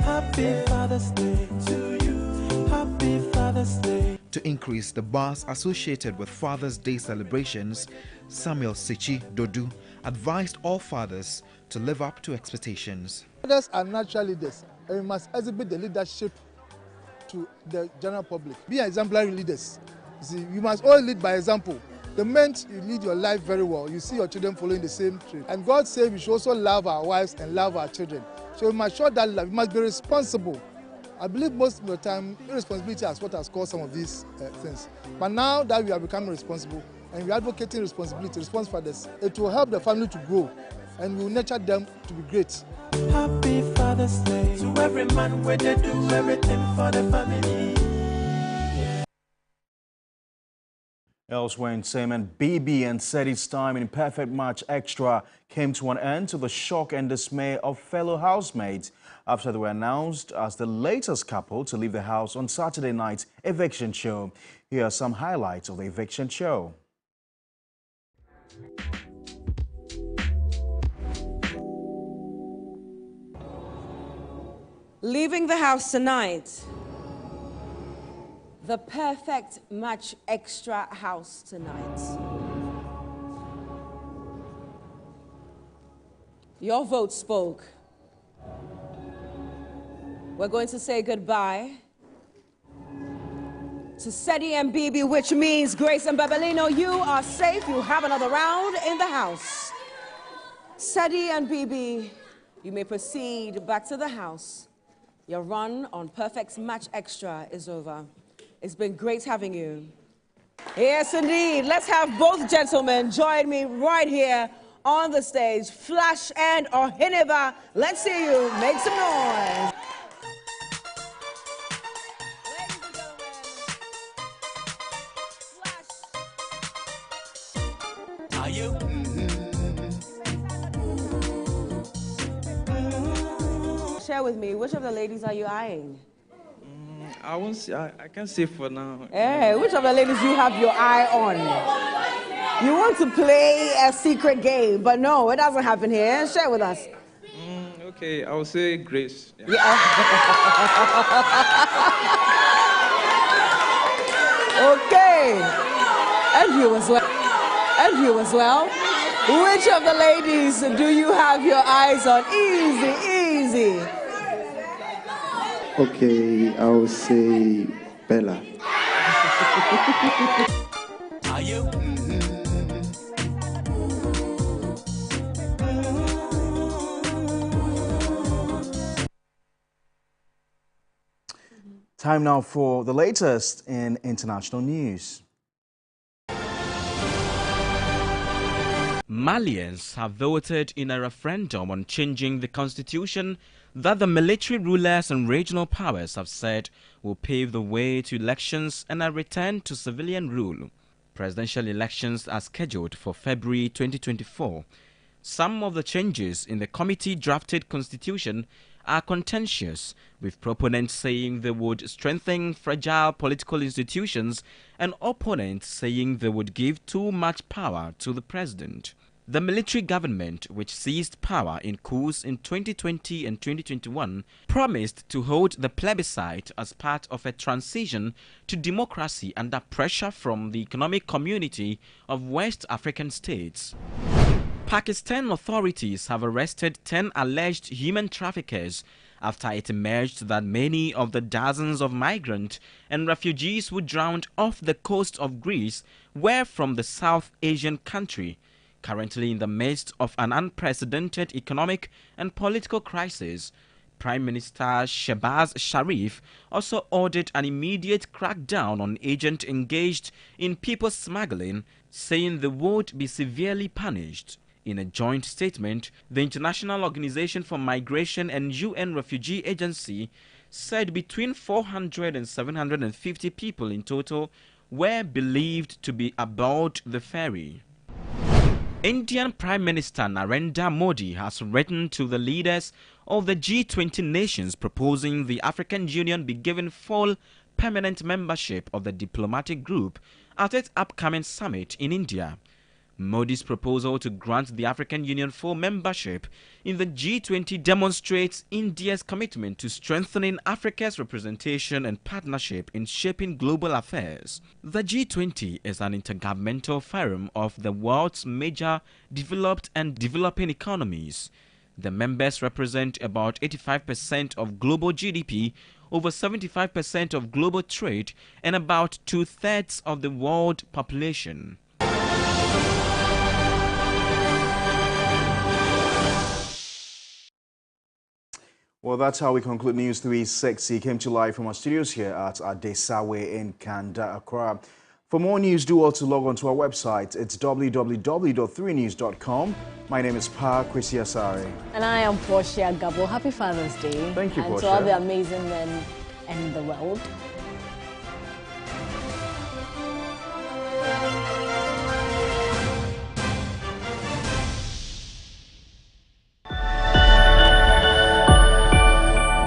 S24: Happy Father's Day to you. Happy Father's Day.
S15: To increase the buzz associated with Father's Day celebrations, Samuel Sechidodu advised all fathers to live up to expectations.
S19: Fathers are natural leaders, and we must exhibit the leadership to the general public. Be exemplary leaders. You see, you must always lead by example. The moment you lead your life very well, you see your children following the same trade. And God said we should also love our wives and love our children. So we must show that love. We must be responsible. I believe most of the time, irresponsibility is what has caused some of these things. But now that we are becoming responsible and we are advocating responsibility, responsible fathers, it will help the family to grow.
S1: and we will nurture them to be great.
S24: Happy Father's Day to every man where they do everything for the family.
S8: Elsewhere in entertainment, BB and Seti's time in Perfect Match Extra came to an end to the shock and dismay of fellow housemates after they were announced as the latest couple to leave the house on Saturday night's eviction show. Here are some highlights of the eviction show.
S9: Leaving the house tonight. The Perfect Match Extra house tonight. Your vote spoke. We're going to say goodbye to Seti and BB, which means Grace and Babelino, you are safe. You have another round in the house. Seti and BB, you may proceed back to the house. Your run on Perfect Match Extra is over. It's been great having you. Yes, indeed. Let's have both gentlemen join me right here on the stage. Flash and Ohineba, let's see you make some noise.
S24: Are you?
S9: Share with me, which of the ladies are you eyeing?
S10: I won't say, I can't say for now.
S9: Hey, which of the ladies you have your eye on? You want to play a secret game, but no, it doesn't happen here. Share with us.
S10: Okay, I will say Grace. Yeah.
S9: Okay. And you as well. And you as well. Which of the ladies do you have your eyes on? Easy, easy.
S11: Okay, I will say Bella.
S24: Are you?
S8: Time now for the latest in international news.
S13: Malians have voted in a referendum on changing the constitution that the military rulers and regional powers have said will pave the way to elections and a return to civilian rule. Presidential elections are scheduled for February 2024. Some of the changes in the committee-drafted constitution are contentious, with proponents saying they would strengthen fragile political institutions and opponents saying they would give too much power to the president. The military government, which seized power in coups in 2020 and 2021, promised to hold the plebiscite as part of a transition to democracy under pressure from the economic community of West African states. Pakistan authorities have arrested 10 alleged human traffickers after it emerged that many of the dozens of migrants and refugees who drowned off the coast of Greece were from the South Asian country, currently in the midst of an unprecedented economic and political crisis. Prime Minister Shehbaz Sharif also ordered an immediate crackdown on agents engaged in people smuggling, saying they would be severely punished. In a joint statement, the International Organization for Migration and UN Refugee Agency said between 400 and 750 people in total were believed to be aboard the ferry. Indian Prime Minister Narendra Modi has written to the leaders of the G20 nations proposing the African Union be given full permanent membership of the diplomatic group at its upcoming summit in India. Modi's proposal to grant the African Union full membership in the G20 demonstrates India's commitment to strengthening Africa's representation and partnership in shaping global affairs. The G20 is an intergovernmental forum of the world's major developed and developing economies. The members represent about 85% of global GDP, over 75% of global trade, and about 2/3 of the world population.
S8: Well, that's how we conclude News 360. Came to live from our studios here at Adesawe in Kanda, Accra. For more news, do also log on to our website. It's www.3news.com. My name is Pa Kwesi Asare.
S2: And I am Portia Gabo. Happy Father's Day.
S8: Thank you,
S2: and
S8: Portia.
S2: to all the amazing men in the world.